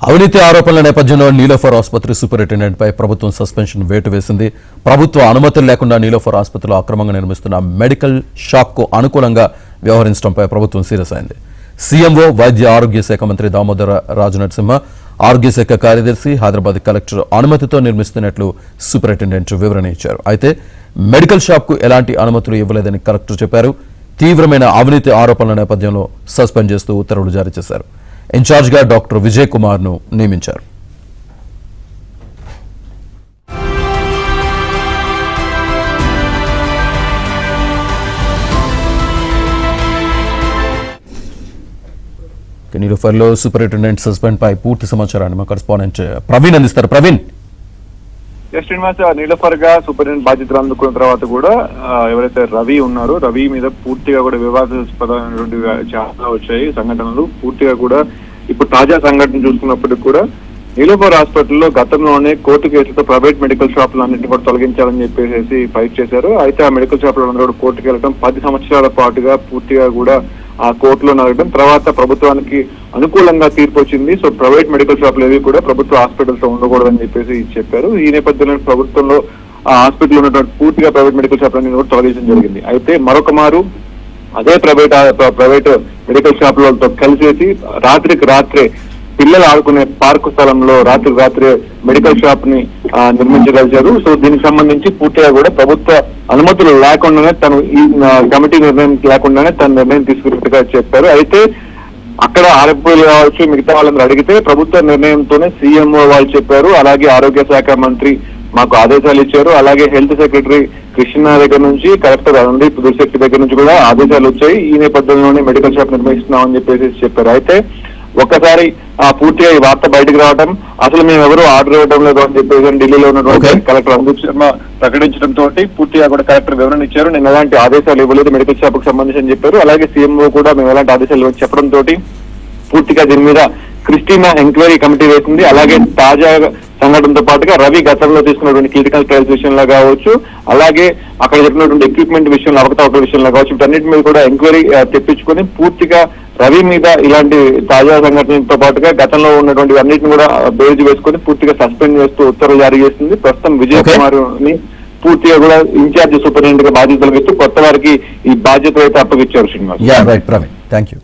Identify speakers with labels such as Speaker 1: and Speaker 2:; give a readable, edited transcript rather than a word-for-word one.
Speaker 1: అవినీతి ఆరోపణల నేపథ్యంలో నీలోఫర్ ఆసుపత్రి సూపరింటెండెంట్ పై ప్రభుత్వం సస్పెన్షన్ వేటు వేసింది. ప్రభుత్వ అనుమతులు లేకుండా నీలోఫర్ ఆసుపత్రిలో అక్రమంగా నిర్మిస్తున్న మెడికల్ షాప్ కు అనుకూలంగా వ్యవహరించడంపై ప్రభుత్వం సీరియస్ అయింది. సీఎంఓ వైద్య ఆరోగ్య శాఖ మంత్రి దామోదర రాజనరసింహ, ఆరోగ్య శాఖ కార్యదర్శి, హైదరాబాద్ కలెక్టర్ అనుమతితో నిర్మిస్తున్నట్లు సూపరింటెండెంట్ వివరణ ఇచ్చారు. అయితే మెడికల్ షాప్ కు ఎలాంటి అనుమతులు ఇవ్వలేదని కలెక్టర్ చెప్పారు. తీవ్రమైన అవినీతి ఆరోపణల నేపథ్యంలో సస్పెండ్ చేస్తూ ఉత్తర్వులు జారీ చేశారు. ఇన్ఛార్జ్ గా డాక్టర్ విజయ్ కుమార్ ను నియమించారు. నీలోఫర్లో సూపరింటెండెంట్ సస్పెండ్ పై పూర్తి సమాచారాన్ని మా కరెస్పాండెంట్ ప్రవీణ్ అందిస్తారు. ప్రవీణ్,
Speaker 2: శ్రీనివాస్, నీలోఫర్ గా సూపరింటెండెంట్ బాధ్యతలు అందుకున్న తర్వాత కూడా ఎవరైతే రవి ఉన్నారో రవి మీద పూర్తిగా కూడా వివాదాస్పదమైనటువంటి చాలా వచ్చాయి సంఘటనలు. పూర్తిగా కూడా ఇప్పుడు తాజా సంఘటన చూసుకున్నప్పటికీ కూడా నీలోఫర్ హాస్పిటల్లో గతంలోనే కోర్టు కేసులతో ప్రైవేట్ మెడికల్ షాపులు అన్నింటినీ కూడా తొలగించాలని చెప్పేసి ఫైట్ చేశారు. అయితే ఆ మెడికల్ షాపులు అందరూ కూడా కోర్టుకు వెళ్ళడం 10 సంవత్సరాల పాటుగా పూర్తిగా కూడా ఆ కోర్టులో నడగడం తర్వాత ప్రభుత్వానికి అనుకూలంగా తీర్పు వచ్చింది. సో ప్రైవేట్ మెడికల్ షాపులు ఏవి కూడా ప్రభుత్వ హాస్పిటల్స్ లో ఉండకూడదని చెప్పేసి చెప్పారు. ఈ నేపథ్యంలో ప్రభుత్వంలో ఆ హాస్పిటల్ ఉన్నటువంటి పూర్తిగా ప్రైవేట్ మెడికల్ షాపులన్నీ కూడా తొలగించడం జరిగింది. అయితే మరొక మారు అదే ప్రైవేట్ మెడికల్ షాపులతో కలిసేసి రాత్రికి రాత్రే పిల్లలు ఆడుకునే పార్కు స్థలంలో రాత్రి మెడికల్ షాప్ ని నిర్మించగలిగారు. సో దీనికి సంబంధించి పూర్తిగా కూడా ప్రభుత్వ అనుమతులు లేకుండానే తను ఈ కమిటీ నిర్ణయం లేకుండానే తన నిర్ణయం తీసుకున్నట్టుగా చెప్పారు. అయితే అక్కడ ఆర్ఎఫ్ఓలు కావచ్చు మిగతా వాళ్ళని అడిగితే ప్రభుత్వ నిర్ణయంతోనే సీఎంఓ వాళ్ళు చెప్పారు. అలాగే ఆరోగ్య శాఖ మంత్రి మాకు ఆదేశాలు ఇచ్చారు. అలాగే హెల్త్ సెక్రటరీ కృష్ణ దగ్గర నుంచి కలెక్టర్ రణదీప్ దుర్శక్తి దగ్గర నుంచి కూడా ఆదేశాలు వచ్చాయి. ఈ నేపథ్యంలోనే మెడికల్ షాప్ నిర్వహిస్తున్నామని చెప్పేసి చెప్పారు. అయితే ఒక్కసారి పూర్తిగా ఈ వార్త బయటకు రావడం, అసలు మేము ఎవరు ఆర్డర్ ఇవ్వడం లేదు అని చెప్పేసి ఢిల్లీలో ఉన్నటువంటి కలెక్టర్ రణదీప్ శర్మ ప్రకటించడంతో పూర్తిగా కూడా కలెక్టర్ వివరణ ఇచ్చారు. నేను ఎలాంటి ఆదేశాలు ఇవ్వలేదు మెడికల్ షాప్ కు సంబంధించి అని చెప్పారు. అలాగే సీఎంఓ కూడా మేము ఎలాంటి ఆదేశాలు చెప్పడంతో పూర్తిగా దీని మీద క్రిస్టినా ఎంక్వైరీ కమిటీ వేసింది. అలాగే తాజా సంఘటనతో పాటుగా రవి గతంలో తీసుకున్నటువంటి క్లినికల్ ట్రయల్స్ విషయంలో కావచ్చు, అలాగే అక్కడ చెప్పినటువంటి ఎక్విప్మెంట్ విషయంలో అవకతవకల విషయంలో కావచ్చు, వీటన్నిటి మీద కూడా ఎంక్వైరీ తెప్పించుకొని పూర్తిగా రవి మీద ఇలాంటి తాజా సంఘటనలతో పాటుగా గతంలో ఉన్నటువంటి అన్నింటిని కూడా బేజ్ వేసుకొని పూర్తిగా సస్పెండ్ చేస్తూ ఉత్తర్వులు జారీ చేస్తుంది. ప్రస్తుతం విజయ్ కుమార్ ని పూర్తిగా కూడా ఇన్ఛార్జ్ సూపరింటెండెంట్ గా బాధ్యతలు ఇస్తూ కొత్త వారికి ఈ బాధ్యతలు అయితే అప్పగిచ్చారు. Srinivas.
Speaker 1: Right Praveen, thank you.